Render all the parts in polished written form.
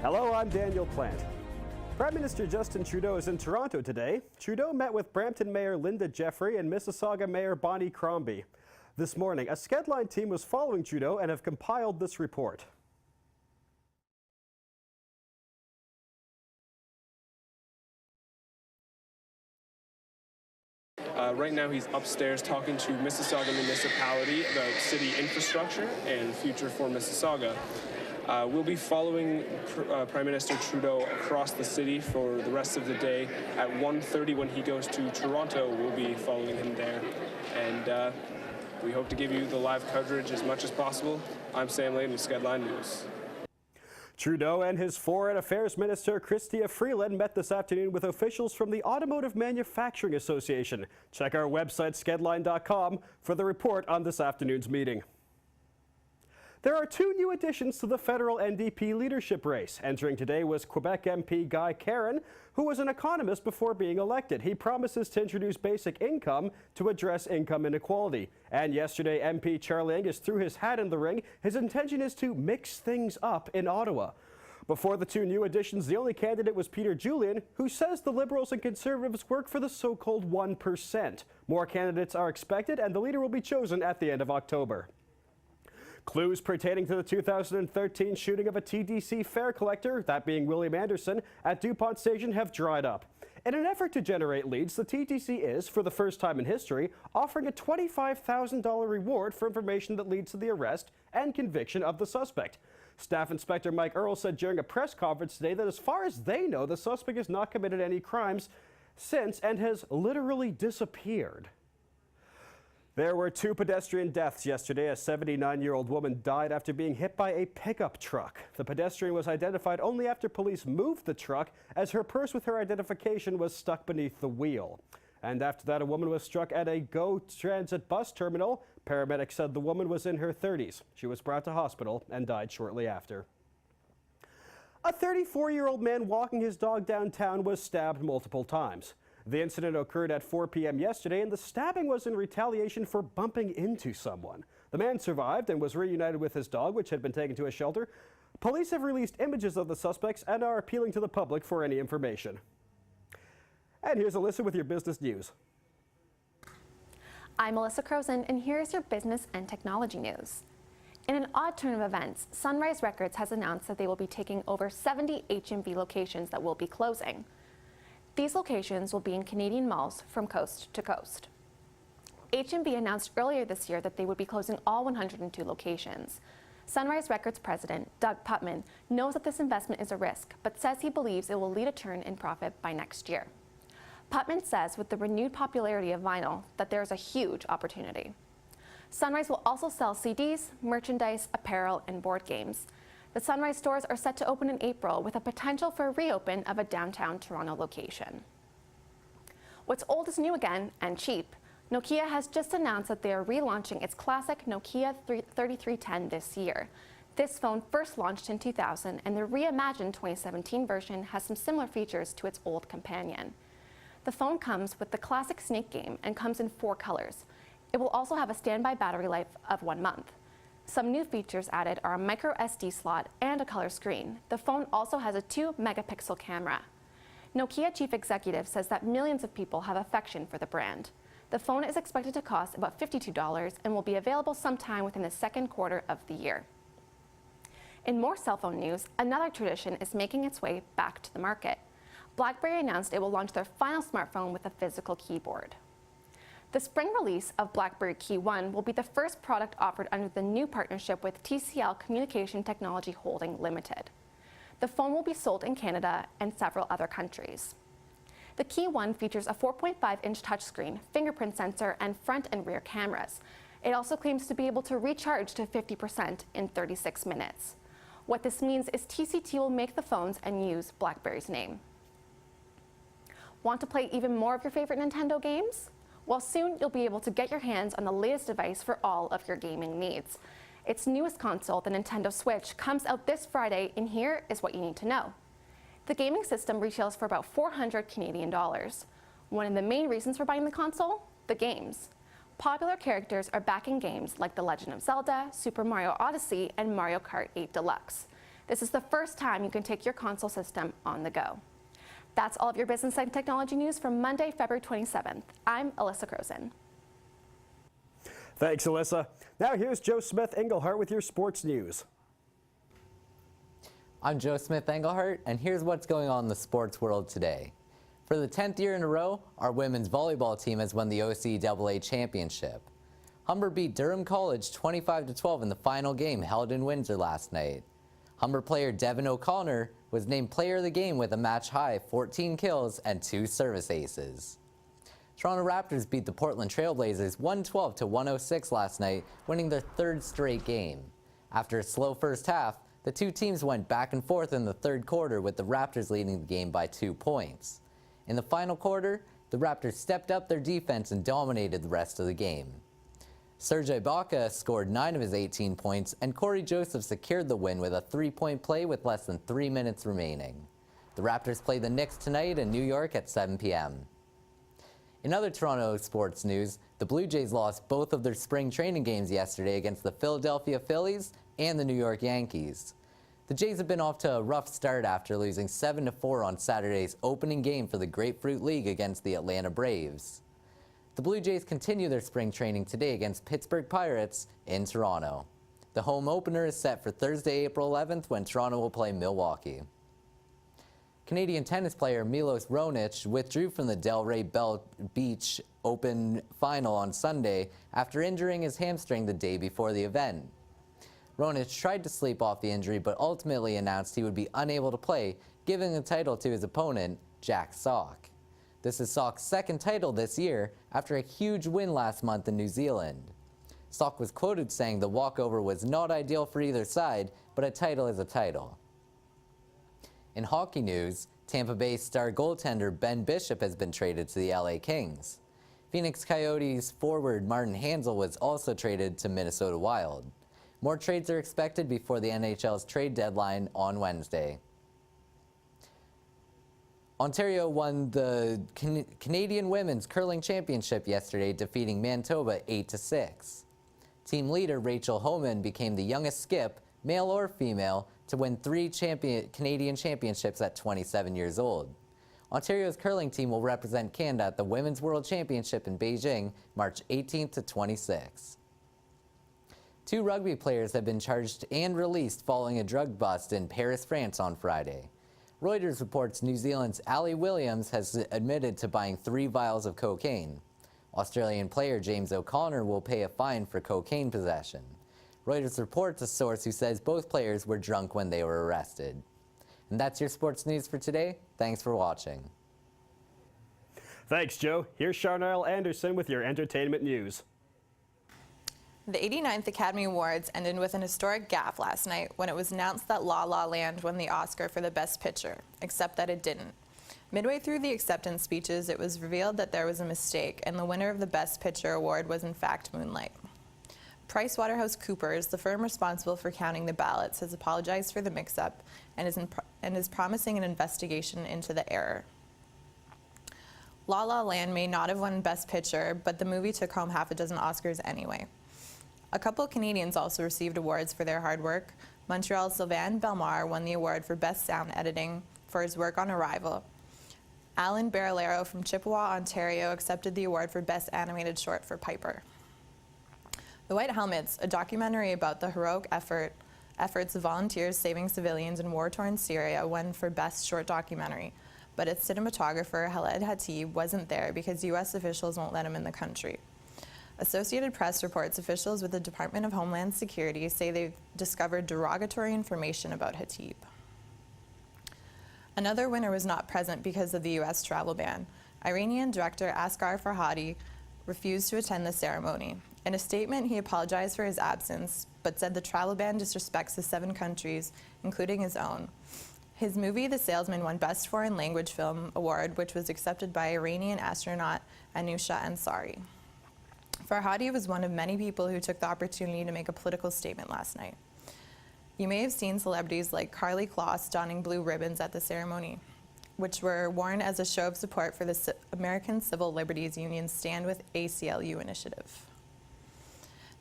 Hello, I'm Daniel Plant. Prime Minister Justin Trudeau is in Toronto today. Trudeau met with Brampton Mayor Linda Jeffrey and Mississauga Mayor Bonnie Crombie. This morning, a skedline team was following Trudeau and have compiled this report. Right now he's upstairs talking to Mississauga Municipality about city infrastructure and future for Mississauga. We'll be following Prime Minister Trudeau across the city for the rest of the day. At 1:30 when he goes to Toronto, we'll be following him there. And we hope to give you the live coverage as much as possible. I'm Sam Lane with Skedline News. Trudeau and his Foreign Affairs Minister Chrystia Freeland met this afternoon with officials from the Automotive Manufacturing Association. Check our website skedline.com for the report on this afternoon's meeting. There are two new additions to the federal NDP leadership race. Entering today was Quebec MP Guy Caron, who was an economist before being elected. He promises to introduce basic income to address income inequality. And yesterday, MP Charlie Angus threw his hat in the ring. His intention is to mix things up in Ottawa. Before the two new additions, the only candidate was Peter Julian, who says the Liberals and Conservatives work for the so-called 1%. More candidates are expected, and the leader will be chosen at the end of October. Clues pertaining to the 2013 shooting of a TTC fare collector, that being William Anderson, at DuPont Station have dried up. In an effort to generate leads, the TTC is, for the first time in history, offering a $25,000 reward for information that leads to the arrest and conviction of the suspect. Staff Inspector Mike Earle said during a press conference today that as far as they know, the suspect has not committed any crimes since and has literally disappeared. There were two pedestrian deaths yesterday. A 79-year-old woman died after being hit by a pickup truck. The pedestrian was identified only after police moved the truck, as her purse with her identification was stuck beneath the wheel. And after that, a woman was struck at a GO Transit bus terminal. Paramedics said the woman was in her 30s. She was brought to hospital and died shortly after. A 34-year-old man walking his dog downtown was stabbed multiple times. The incident occurred at 4 p.m. yesterday, and the stabbing was in retaliation for bumping into someone. The man survived and was reunited with his dog, which had been taken to a shelter. Police have released images of the suspects and are appealing to the public for any information. And here's Alyssa with your business news. I'm Melissa Croson, and here's your business and technology news. In an odd turn of events, Sunrise Records has announced that they will be taking over 70 HMV locations that will be closing. These locations will be in Canadian malls from coast to coast. HMV announced earlier this year that they would be closing all 102 locations. Sunrise Records president Doug Putman knows that this investment is a risk, but says he believes it will lead a turn in profit by next year. Putman says with the renewed popularity of vinyl that there is a huge opportunity. Sunrise will also sell CDs, merchandise, apparel, and board games. The Sunrise stores are set to open in April with a potential for a reopen of a downtown Toronto location. What's old is new again and cheap. Nokia has just announced that they are relaunching its classic Nokia 3310 this year. This phone first launched in 2000, and the reimagined 2017 version has some similar features to its old companion. The phone comes with the classic Snake game and comes in 4 colors. It will also have a standby battery life of 1 month. Some new features added are a micro SD slot and a color screen. The phone also has a 2-megapixel camera. Nokia chief executive says that millions of people have affection for the brand. The phone is expected to cost about $52 and will be available sometime within the second quarter of the year. In more cell phone news, another tradition is making its way back to the market. BlackBerry announced it will launch their final smartphone with a physical keyboard. The spring release of BlackBerry Key 1 will be the first product offered under the new partnership with TCL Communication Technology Holding Limited. The phone will be sold in Canada and several other countries. The Key 1 features a 4.5-inch touchscreen, fingerprint sensor, and front and rear cameras. It also claims to be able to recharge to 50% in 36 minutes. What this means is TCT will make the phones and use BlackBerry's name. Want to play even more of your favorite Nintendo games? Well, soon you'll be able to get your hands on the latest device for all of your gaming needs. Its newest console, the Nintendo Switch, comes out this Friday, and here is what you need to know. The gaming system retails for about $400 Canadian. One of the main reasons for buying the console? The games. Popular characters are back in games like The Legend of Zelda, Super Mario Odyssey, and Mario Kart 8 Deluxe. This is the first time you can take your console system on the go. That's all of your business and technology news from Monday, February 27th. I'm Alyssa Croson. Thanks, Alyssa. Now here's Joe Smith Englehart with your sports news. I'm Joe Smith Englehart, and here's what's going on in the sports world today. For the 10th year in a row, our women's volleyball team has won the OCAA championship. Humber beat Durham College 25-12 in the final game held in Windsor last night. Humber player Devin O'Connor was named player of the game with a match-high 14 kills and 2 service aces. Toronto Raptors beat the Portland Trailblazers 112-106 last night, winning their 3rd straight game. After a slow first half, the two teams went back and forth in the 3rd quarter, with the Raptors leading the game by 2 points. In the final quarter, the Raptors stepped up their defense and dominated the rest of the game. Serge Ibaka scored 9 of his 18 points, and Corey Joseph secured the win with a 3-point play with less than 3 minutes remaining. The Raptors play the Knicks tonight in New York at 7 p.m. In other Toronto sports news, the Blue Jays lost both of their spring training games yesterday against the Philadelphia Phillies and the New York Yankees. The Jays have been off to a rough start after losing 7-4 on Saturday's opening game for the Grapefruit League against the Atlanta Braves. The Blue Jays continue their spring training today against Pittsburgh Pirates in Toronto. The home opener is set for Thursday, April 11th, when Toronto will play Milwaukee. Canadian tennis player Milos Raonic withdrew from the Delray Beach Open final on Sunday after injuring his hamstring the day before the event. Raonic tried to sleep off the injury, but ultimately announced he would be unable to play, giving the title to his opponent, Jack Sock. This is Sock's 2nd title this year after a huge win last month in New Zealand. Sock was quoted saying the walkover was not ideal for either side, but a title is a title. In hockey news, Tampa Bay star goaltender Ben Bishop has been traded to the LA Kings. Phoenix Coyotes forward Martin Hanzal was also traded to Minnesota Wild. More trades are expected before the NHL's trade deadline on Wednesday. Ontario won the Canadian Women's Curling Championship yesterday, defeating Manitoba 8-6. Team leader Rachel Homan became the youngest skip, male or female, to win 3 Canadian championships at 27 years old. Ontario's curling team will represent Canada at the Women's World Championship in Beijing, March 18th to 26th. 2 rugby players have been charged and released following a drug bust in Paris, France on Friday. Reuters reports New Zealand's Ali Williams has admitted to buying 3 vials of cocaine. Australian player James O'Connor will pay a fine for cocaine possession. Reuters reports a source who says both players were drunk when they were arrested. And that's your sports news for today. Thanks for watching. Thanks, Joe. Here's Charnel Anderson with your entertainment news. The 89th Academy Awards ended with an historic gaffe last night when it was announced that La La Land won the Oscar for the Best Picture, except that it didn't. Midway through the acceptance speeches, it was revealed that there was a mistake, and the winner of the Best Picture award was in fact Moonlight. PricewaterhouseCoopers, the firm responsible for counting the ballots, has apologized for the mix-up and is promising an investigation into the error. La La Land may not have won Best Picture, but the movie took home half a dozen Oscars anyway. A couple Canadians also received awards for their hard work. Montreal's Sylvain Bellemare won the award for Best Sound Editing for his work on Arrival. Alan Barillero from Chippewa, Ontario, accepted the award for Best Animated Short for Piper. The White Helmets, a documentary about the heroic efforts of volunteers saving civilians in war-torn Syria, won for Best Short Documentary, but its cinematographer, Khaled Hatib, wasn't there because U.S. officials won't let him in the country. Associated Press reports officials with the Department of Homeland Security say they've discovered derogatory information about Hatib. Another winner was not present because of the U.S. travel ban. Iranian director Asghar Farhadi refused to attend the ceremony. In a statement, he apologized for his absence, but said the travel ban disrespects the 7 countries, including his own. His movie, The Salesman, won Best Foreign Language Film Award, which was accepted by Iranian astronaut Anousheh Ansari. Farhadi was one of many people who took the opportunity to make a political statement last night. You may have seen celebrities like Karlie Kloss donning blue ribbons at the ceremony, which were worn as a show of support for the American Civil Liberties Union's Stand with ACLU initiative.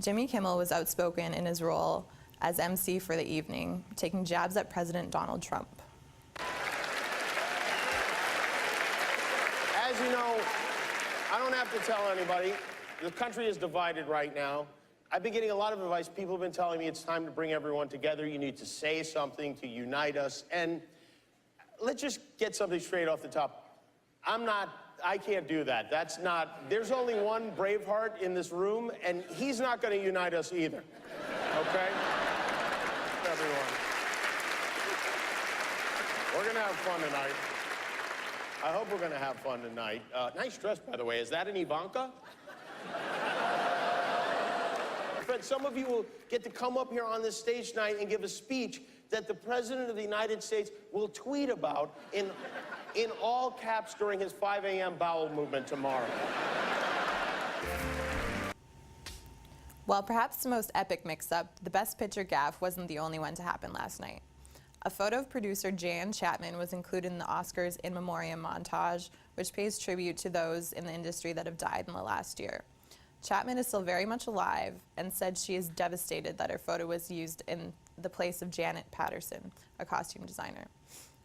Jimmy Kimmel was outspoken in his role as MC for the evening, taking jabs at President Donald Trump. As you know, I don't have to tell anybody, the country is divided right now. I've been getting a lot of advice. People have been telling me it's time to bring everyone together. You need to say something to unite us. And let's just get something straight off the top. I can't do that. There's only one Braveheart in this room, and he's not going to unite us either. Okay? Everyone. We're going to have fun tonight. I hope we're going to have fun tonight. Nice dress, by the way. Is that an Ivanka? Fred, some of you will get to come up here on this stage tonight and give a speech that the President of the United States will tweet about in all caps during his 5 a.m. bowel movement tomorrow. While perhaps the most epic mix-up, the Best Picture gaffe wasn't the only one to happen last night. A photo of producer Jan Chapman was included in the Oscars in memoriam montage, which pays tribute to those in the industry that have died in the last year. Chapman is still very much alive and said she is devastated that her photo was used in the place of Janet Patterson, a costume designer.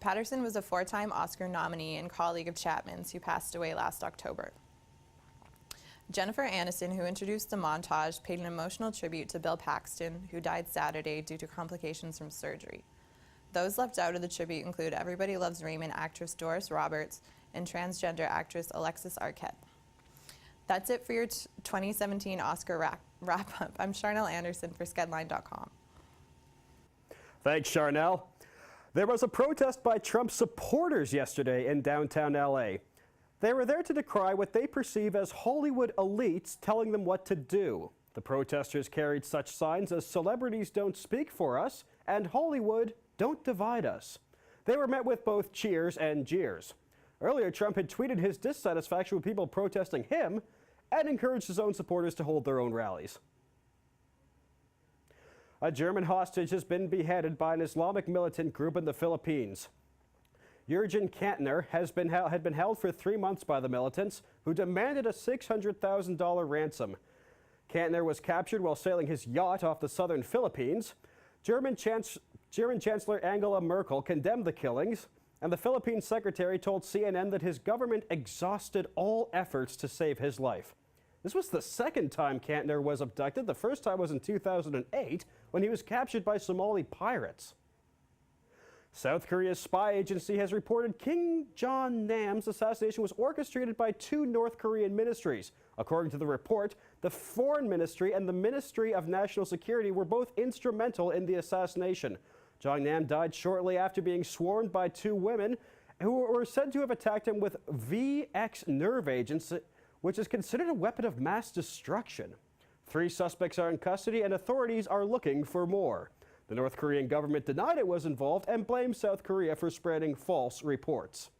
Patterson was a 4-time Oscar nominee and colleague of Chapman's who passed away last October. Jennifer Aniston, who introduced the montage, paid an emotional tribute to Bill Paxton, who died Saturday due to complications from surgery. Those left out of the tribute include Everybody Loves Raymond actress Doris Roberts and transgender actress Alexis Arquette. That's it for your 2017 Oscar wrap-up. I'm Charnel Anderson for skedline.com. Thanks, Charnel. There was a protest by Trump supporters yesterday in downtown LA. They were there to decry what they perceive as Hollywood elites telling them what to do. The protesters carried such signs as "Celebrities don't speak for us" and "Hollywood, don't divide us." They were met with both cheers and jeers. Earlier, Trump had tweeted his dissatisfaction with people protesting him and encouraged his own supporters to hold their own rallies. A German hostage has been beheaded by an Islamic militant group in the Philippines. Jurgen Kantner had been held for 3 months by the militants, who demanded a $600,000 ransom. Kantner was captured while sailing his yacht off the southern Philippines. German Chancellor Angela Merkel condemned the killings, and the Philippine secretary told CNN that his government exhausted all efforts to save his life. This was the second time Kantner was abducted. The first time was in 2008 when he was captured by Somali pirates. South Korea's spy agency has reported Kim Jong-nam's assassination was orchestrated by 2 North Korean ministries. According to the report, the Foreign Ministry and the Ministry of National Security were both instrumental in the assassination. Jong-nam died shortly after being sworn by 2 women who were said to have attacked him with VX nerve agents, which is considered a weapon of mass destruction. 3 suspects are in custody and authorities are looking for more. The North Korean government denied it was involved and blamed South Korea for spreading false reports.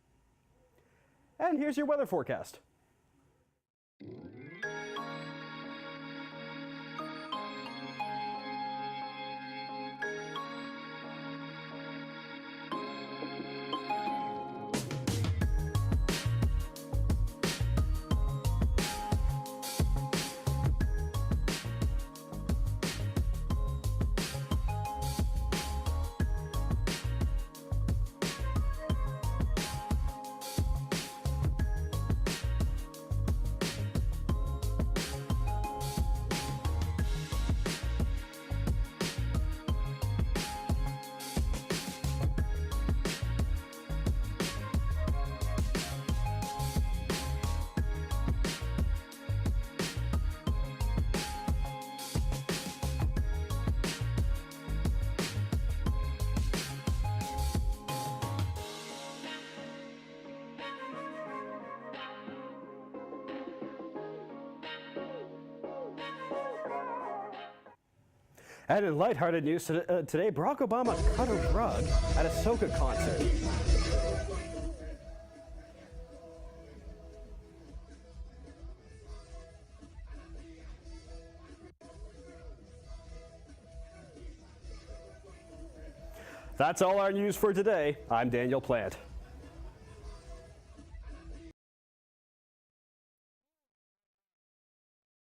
And here's your weather forecast. And in lighthearted news today, Barack Obama cut a rug at a soca concert. That's all our news for today. I'm Daniel Plant.